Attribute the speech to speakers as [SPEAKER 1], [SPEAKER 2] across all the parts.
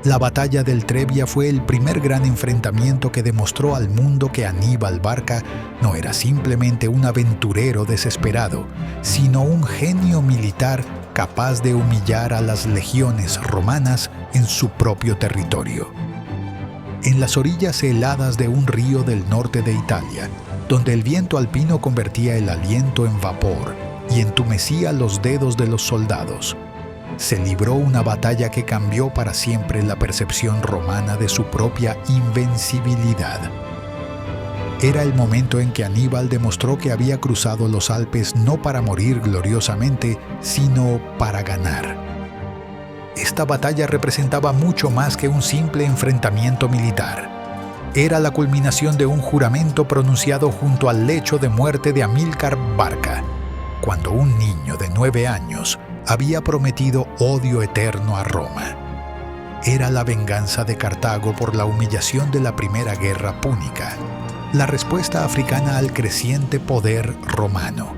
[SPEAKER 1] La batalla del Trebia fue el primer gran enfrentamiento que demostró al mundo que Aníbal Barca no era simplemente un aventurero desesperado, sino un genio militar capaz de humillar a las legiones romanas en su propio territorio. En las orillas heladas de un río del norte de Italia, donde el viento alpino convertía el aliento en vapor y entumecía los dedos de los soldados, se libró una batalla que cambió para siempre la percepción romana de su propia invencibilidad. Era el momento en que Aníbal demostró que había cruzado los Alpes no para morir gloriosamente, sino para ganar. Esta batalla representaba mucho más que un simple enfrentamiento militar. Era la culminación de un juramento pronunciado junto al lecho de muerte de Amílcar Barca, cuando un niño de 9 años había prometido odio eterno a Roma. Era la venganza de Cartago por la humillación de la Primera Guerra Púnica, la respuesta africana al creciente poder romano.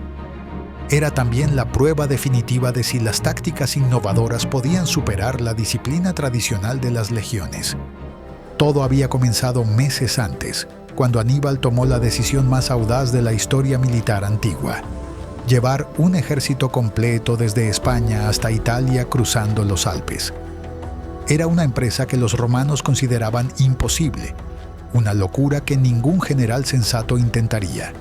[SPEAKER 1] Era también la prueba definitiva de si las tácticas innovadoras podían superar la disciplina tradicional de las legiones. Todo había comenzado meses antes, cuando Aníbal tomó la decisión más audaz de la historia militar antigua: llevar un ejército completo desde España hasta Italia cruzando los Alpes. Era una empresa que los romanos consideraban imposible, una locura que ningún general sensato intentaría.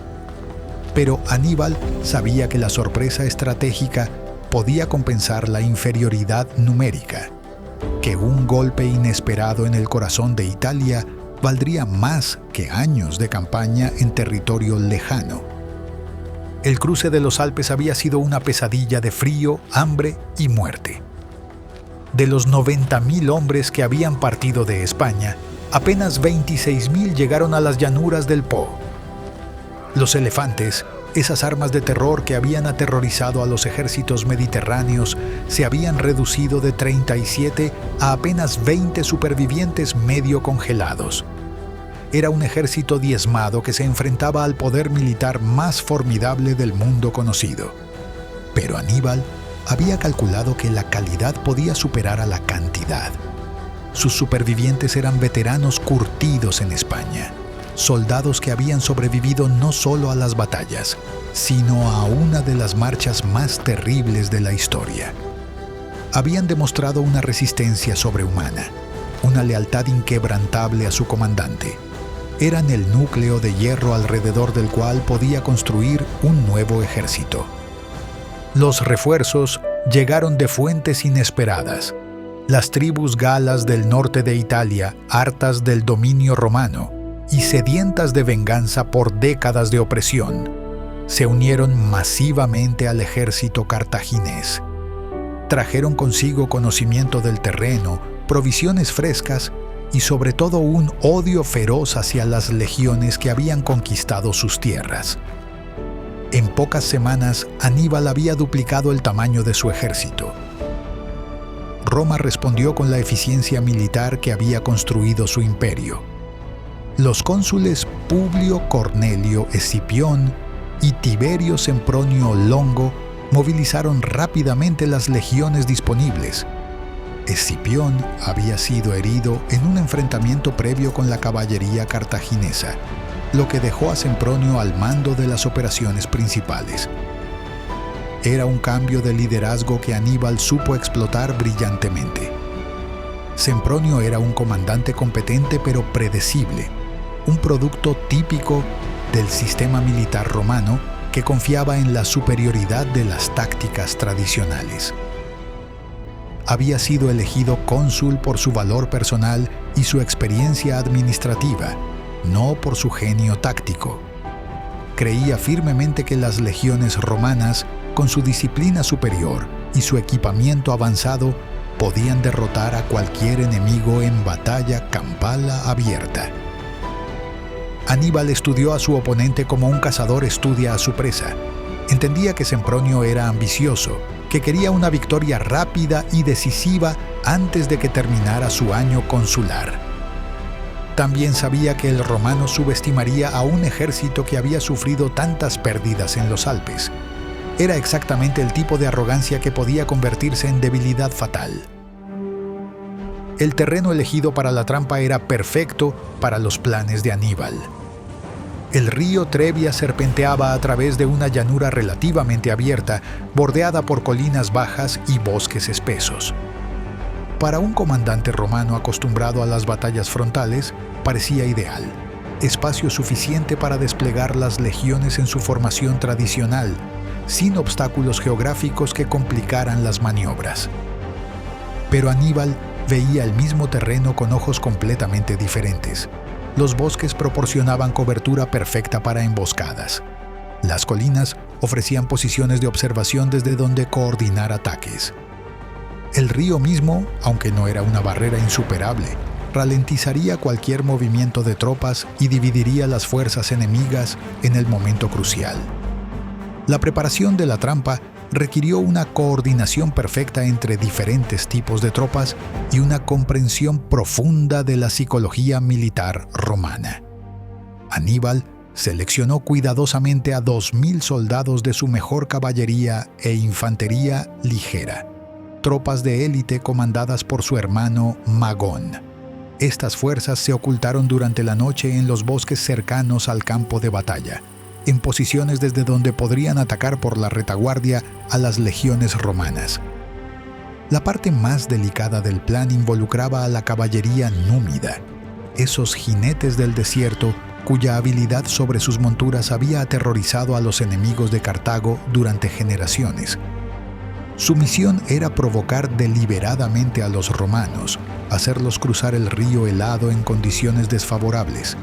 [SPEAKER 1] Pero Aníbal sabía que la sorpresa estratégica podía compensar la inferioridad numérica, que un golpe inesperado en el corazón de Italia valdría más que años de campaña en territorio lejano. El cruce de los Alpes había sido una pesadilla de frío, hambre y muerte. De los 90.000 hombres que habían partido de España, apenas 26.000 llegaron a las llanuras del Po. Los elefantes, esas armas de terror que habían aterrorizado a los ejércitos mediterráneos, se habían reducido de 37 a apenas 20 supervivientes medio congelados. Era un ejército diezmado que se enfrentaba al poder militar más formidable del mundo conocido. Pero Aníbal había calculado que la calidad podía superar a la cantidad. Sus supervivientes eran veteranos curtidos en España, soldados que habían sobrevivido no solo a las batallas, sino a una de las marchas más terribles de la historia. Habían demostrado una resistencia sobrehumana, una lealtad inquebrantable a su comandante. Eran el núcleo de hierro alrededor del cual podía construir un nuevo ejército. Los refuerzos llegaron de fuentes inesperadas. Las tribus galas del norte de Italia, hartas del dominio romano y sedientas de venganza por décadas de opresión, se unieron masivamente al ejército cartaginés. Trajeron consigo conocimiento del terreno, provisiones frescas y sobre todo un odio feroz hacia las legiones que habían conquistado sus tierras. En pocas semanas, Aníbal había duplicado el tamaño de su ejército. Roma respondió con la eficiencia militar que había construido su imperio. Los cónsules Publio Cornelio Escipión y Tiberio Sempronio Longo movilizaron rápidamente las legiones disponibles. Escipión había sido herido en un enfrentamiento previo con la caballería cartaginesa, lo que dejó a Sempronio al mando de las operaciones principales. Era un cambio de liderazgo que Aníbal supo explotar brillantemente. Sempronio era un comandante competente pero predecible, un producto típico del sistema militar romano que confiaba en la superioridad de las tácticas tradicionales. Había sido elegido cónsul por su valor personal y su experiencia administrativa, no por su genio táctico. Creía firmemente que las legiones romanas, con su disciplina superior y su equipamiento avanzado, podían derrotar a cualquier enemigo en batalla campal abierta. Aníbal estudió a su oponente como un cazador estudia a su presa. Entendía que Sempronio era ambicioso, que quería una victoria rápida y decisiva antes de que terminara su año consular. También sabía que el romano subestimaría a un ejército que había sufrido tantas pérdidas en los Alpes. Era exactamente el tipo de arrogancia que podía convertirse en debilidad fatal. El terreno elegido para la trampa era perfecto para los planes de Aníbal. El río Trebia serpenteaba a través de una llanura relativamente abierta, bordeada por colinas bajas y bosques espesos. Para un comandante romano acostumbrado a las batallas frontales, parecía ideal. Espacio suficiente para desplegar las legiones en su formación tradicional, sin obstáculos geográficos que complicaran las maniobras. Pero Aníbal veía el mismo terreno con ojos completamente diferentes. Los bosques proporcionaban cobertura perfecta para emboscadas. Las colinas ofrecían posiciones de observación desde donde coordinar ataques. El río mismo, aunque no era una barrera insuperable, ralentizaría cualquier movimiento de tropas y dividiría las fuerzas enemigas en el momento crucial. La preparación de la trampa requirió una coordinación perfecta entre diferentes tipos de tropas y una comprensión profunda de la psicología militar romana. Aníbal seleccionó cuidadosamente a 2.000 soldados de su mejor caballería e infantería ligera, tropas de élite comandadas por su hermano Magón. Estas fuerzas se ocultaron durante la noche en los bosques cercanos al campo de batalla, en posiciones desde donde podrían atacar por la retaguardia a las legiones romanas. La parte más delicada del plan involucraba a la caballería númida, esos jinetes del desierto cuya habilidad sobre sus monturas había aterrorizado a los enemigos de Cartago durante generaciones. Su misión era provocar deliberadamente a los romanos, hacerlos cruzar el río helado en condiciones desfavorables,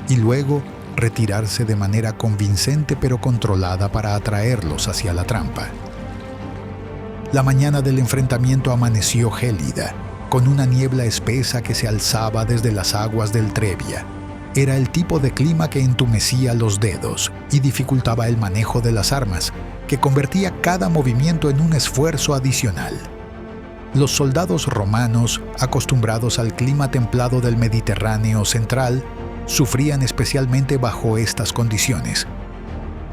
[SPEAKER 1] y luego retirarse de manera convincente pero controlada para atraerlos hacia la trampa. La mañana del enfrentamiento amaneció gélida, con una niebla espesa que se alzaba desde las aguas del Trebia. Era el tipo de clima que entumecía los dedos y dificultaba el manejo de las armas, que convertía cada movimiento en un esfuerzo adicional. Los soldados romanos, acostumbrados al clima templado del Mediterráneo central, sufrían especialmente bajo estas condiciones.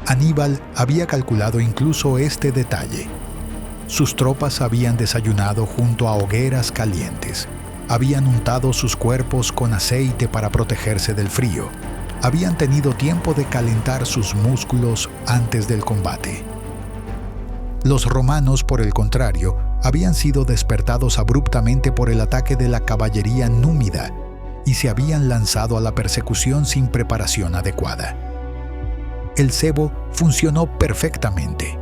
[SPEAKER 1] Aníbal había calculado incluso este detalle. Sus tropas habían desayunado junto a hogueras calientes. Habían untado sus cuerpos con aceite para protegerse del frío. Habían tenido tiempo de calentar sus músculos antes del combate. Los romanos, por el contrario, habían sido despertados abruptamente por el ataque de la caballería númida y se habían lanzado a la persecución sin preparación adecuada. El cebo funcionó perfectamente.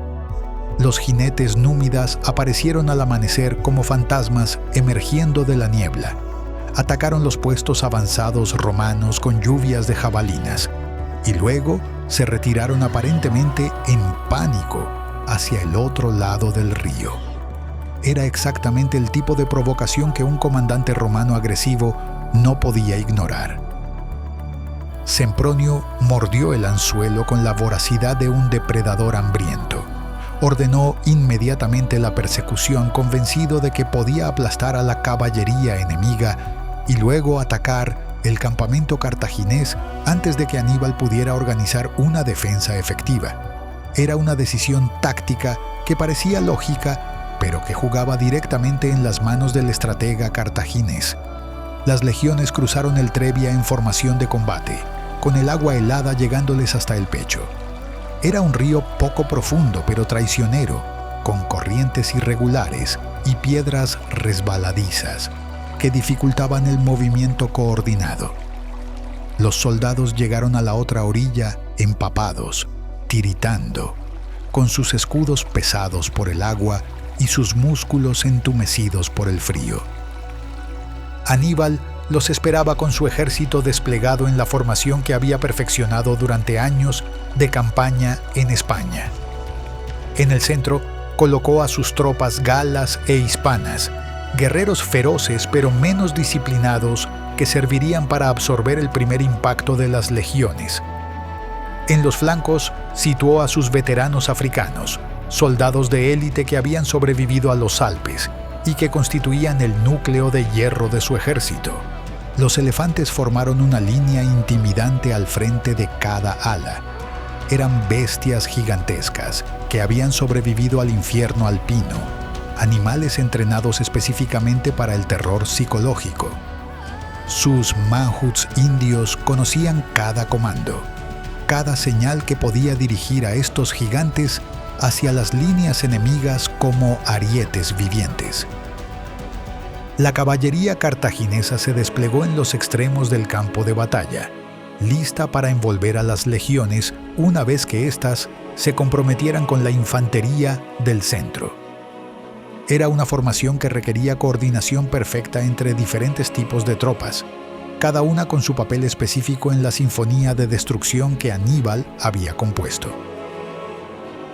[SPEAKER 1] Los jinetes númidas aparecieron al amanecer como fantasmas emergiendo de la niebla. Atacaron los puestos avanzados romanos con lluvias de jabalinas y luego se retiraron aparentemente en pánico hacia el otro lado del río. Era exactamente el tipo de provocación que un comandante romano agresivo no podía ignorar. Sempronio mordió el anzuelo con la voracidad de un depredador hambriento. Ordenó inmediatamente la persecución, convencido de que podía aplastar a la caballería enemiga y luego atacar el campamento cartaginés antes de que Aníbal pudiera organizar una defensa efectiva. Era una decisión táctica que parecía lógica, pero que jugaba directamente en las manos del estratega cartaginés. Las legiones cruzaron el Trebia en formación de combate, con el agua helada llegándoles hasta el pecho. Era un río poco profundo pero traicionero, con corrientes irregulares y piedras resbaladizas que dificultaban el movimiento coordinado. Los soldados llegaron a la otra orilla empapados, tiritando, con sus escudos pesados por el agua y sus músculos entumecidos por el frío. Aníbal los esperaba con su ejército desplegado en la formación que había perfeccionado durante años de campaña en España. En el centro colocó a sus tropas galas e hispanas, guerreros feroces pero menos disciplinados que servirían para absorber el primer impacto de las legiones. En los flancos situó a sus veteranos africanos, soldados de élite que habían sobrevivido a los Alpes y que constituían el núcleo de hierro de su ejército. Los elefantes formaron una línea intimidante al frente de cada ala. Eran bestias gigantescas que habían sobrevivido al infierno alpino, animales entrenados específicamente para el terror psicológico. Sus manhuts indios conocían cada comando, cada señal que podía dirigir a estos gigantes hacia las líneas enemigas como arietes vivientes. La caballería cartaginesa se desplegó en los extremos del campo de batalla, lista para envolver a las legiones una vez que éstas se comprometieran con la infantería del centro. Era una formación que requería coordinación perfecta entre diferentes tipos de tropas, cada una con su papel específico en la sinfonía de destrucción que Aníbal había compuesto.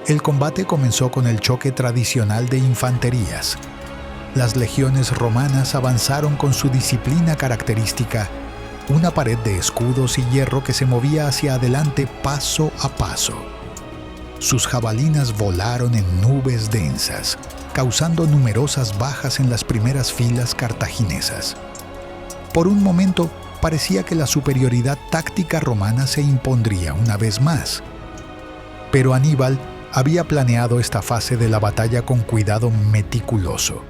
[SPEAKER 1] El combate comenzó con el choque tradicional de infanterías. Las legiones romanas avanzaron con su disciplina característica, una pared de escudos y hierro que se movía hacia adelante paso a paso. Sus jabalinas volaron en nubes densas, causando numerosas bajas en las primeras filas cartaginesas. Por un momento, parecía que la superioridad táctica romana se impondría una vez más. Pero Aníbal había planeado esta fase de la batalla con cuidado meticuloso.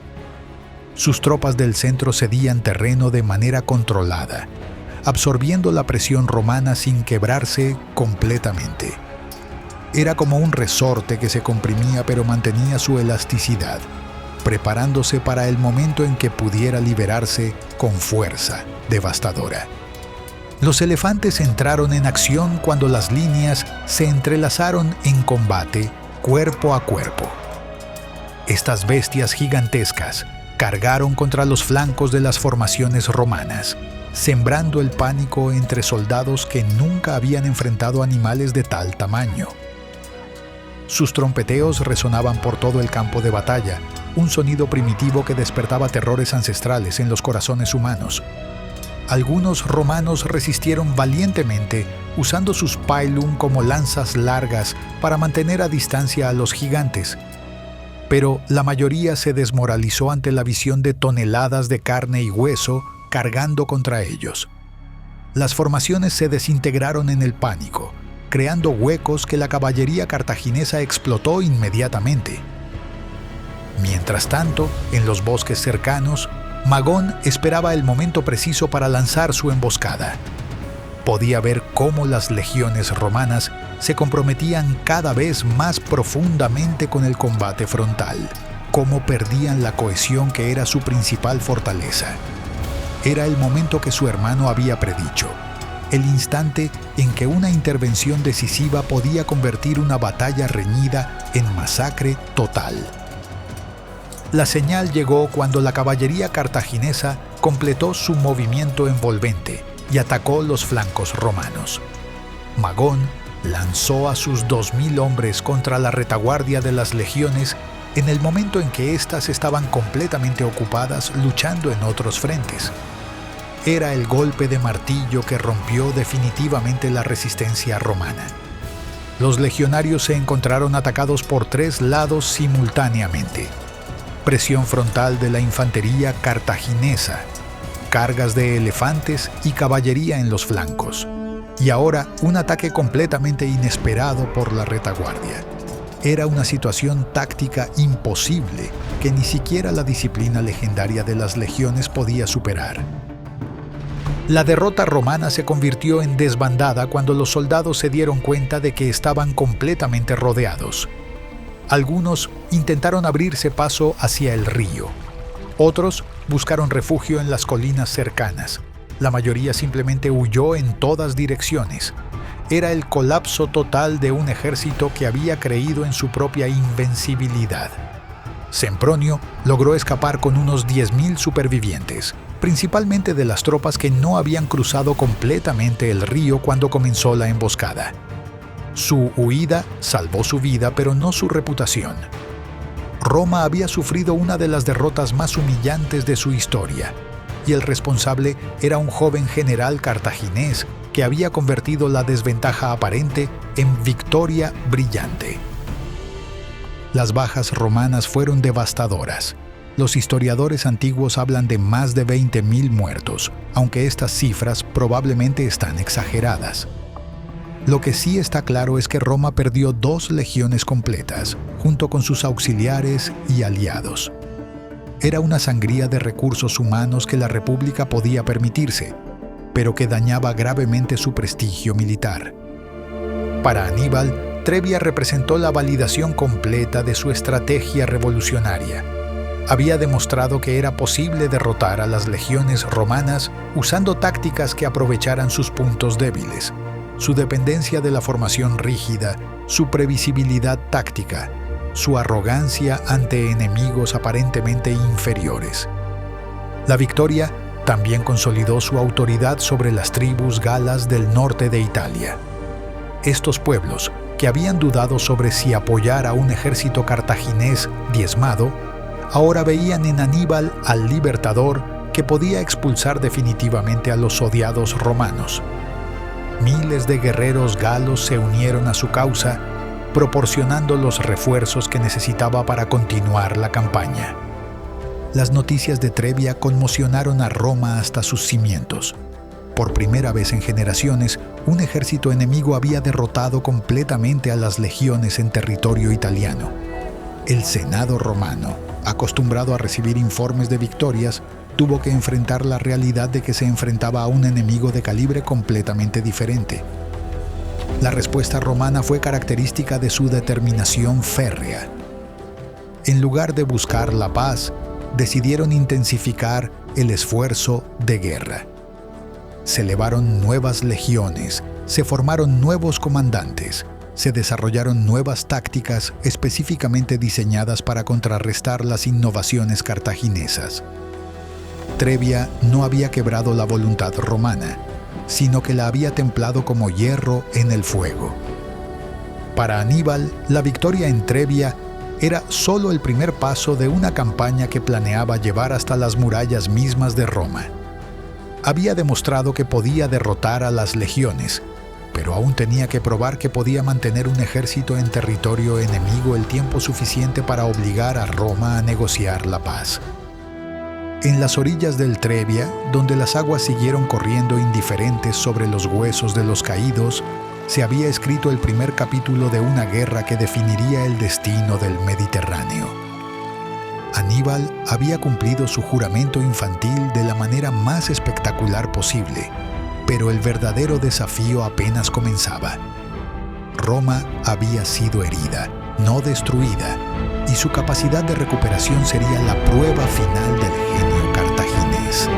[SPEAKER 1] Sus tropas del centro cedían terreno de manera controlada, absorbiendo la presión romana sin quebrarse completamente. Era como un resorte que se comprimía pero mantenía su elasticidad, preparándose para el momento en que pudiera liberarse con fuerza devastadora. Los elefantes entraron en acción cuando las líneas se entrelazaron en combate cuerpo a cuerpo. Estas bestias gigantescas cargaron contra los flancos de las formaciones romanas, sembrando el pánico entre soldados que nunca habían enfrentado animales de tal tamaño. Sus trompeteos resonaban por todo el campo de batalla, un sonido primitivo que despertaba terrores ancestrales en los corazones humanos. Algunos romanos resistieron valientemente, usando sus pilum como lanzas largas para mantener a distancia a los gigantes. Pero la mayoría se desmoralizó ante la visión de toneladas de carne y hueso cargando contra ellos. Las formaciones se desintegraron en el pánico, creando huecos que la caballería cartaginesa explotó inmediatamente. Mientras tanto, en los bosques cercanos, Magón esperaba el momento preciso para lanzar su emboscada. Podía ver cómo las legiones romanas se comprometían cada vez más profundamente con el combate frontal, cómo perdían la cohesión que era su principal fortaleza. Era el momento que su hermano había predicho, el instante en que una intervención decisiva podía convertir una batalla reñida en masacre total. La señal llegó cuando la caballería cartaginesa completó su movimiento envolvente y atacó los flancos romanos. Magón lanzó a sus 2000 hombres contra la retaguardia de las legiones en el momento en que éstas estaban completamente ocupadas luchando en otros frentes. Era el golpe de martillo que rompió definitivamente la resistencia romana. Los legionarios se encontraron atacados por 3 lados simultáneamente. Presión frontal de la infantería cartaginesa, cargas de elefantes y caballería en los flancos. Y ahora un ataque completamente inesperado por la retaguardia. Era una situación táctica imposible que ni siquiera la disciplina legendaria de las legiones podía superar. La derrota romana se convirtió en desbandada cuando los soldados se dieron cuenta de que estaban completamente rodeados. Algunos intentaron abrirse paso hacia el río. Otros buscaron refugio en las colinas cercanas. La mayoría simplemente huyó en todas direcciones. Era el colapso total de un ejército que había creído en su propia invencibilidad. Sempronio logró escapar con unos 10.000 supervivientes, principalmente de las tropas que no habían cruzado completamente el río cuando comenzó la emboscada. Su huida salvó su vida, pero no su reputación. Roma había sufrido una de las derrotas más humillantes de su historia, y el responsable era un joven general cartaginés que había convertido la desventaja aparente en victoria brillante. Las bajas romanas fueron devastadoras. Los historiadores antiguos hablan de más de 20.000 muertos, aunque estas cifras probablemente están exageradas. Lo que sí está claro es que Roma perdió 2 legiones completas, junto con sus auxiliares y aliados. era una sangría de recursos humanos que la República podía permitirse, pero que dañaba gravemente su prestigio militar. Para Aníbal, Trebia representó la validación completa de su estrategia revolucionaria. Había demostrado que era posible derrotar a las legiones romanas usando tácticas que aprovecharan sus puntos débiles, su dependencia de la formación rígida, su previsibilidad táctica, su arrogancia ante enemigos aparentemente inferiores. La victoria también consolidó su autoridad sobre las tribus galas del norte de Italia. Estos pueblos, que habían dudado sobre si apoyar a un ejército cartaginés diezmado, ahora veían en Aníbal al libertador que podía expulsar definitivamente a los odiados romanos. Miles de guerreros galos se unieron a su causa, proporcionando los refuerzos que necesitaba para continuar la campaña. Las noticias de Trebia conmocionaron a Roma hasta sus cimientos. Por primera vez en generaciones, un ejército enemigo había derrotado completamente a las legiones en territorio italiano. El Senado romano, acostumbrado a recibir informes de victorias, tuvo que enfrentar la realidad de que se enfrentaba a un enemigo de calibre completamente diferente. La respuesta romana fue característica de su determinación férrea. En lugar de buscar la paz, decidieron intensificar el esfuerzo de guerra. Se elevaron nuevas legiones, se formaron nuevos comandantes, se desarrollaron nuevas tácticas específicamente diseñadas para contrarrestar las innovaciones cartaginesas. Trebia no había quebrado la voluntad romana, sino que la había templado como hierro en el fuego. Para Aníbal, la victoria en Trebia era solo el primer paso de una campaña que planeaba llevar hasta las murallas mismas de Roma. Había demostrado que podía derrotar a las legiones, pero aún tenía que probar que podía mantener un ejército en territorio enemigo el tiempo suficiente para obligar a Roma a negociar la paz. En las orillas del Trebia, donde las aguas siguieron corriendo indiferentes sobre los huesos de los caídos, se había escrito el primer capítulo de una guerra que definiría el destino del Mediterráneo. Aníbal había cumplido su juramento infantil de la manera más espectacular posible, pero el verdadero desafío apenas comenzaba. Roma había sido herida, no destruida, y su capacidad de recuperación sería la prueba final del genio cartaginés.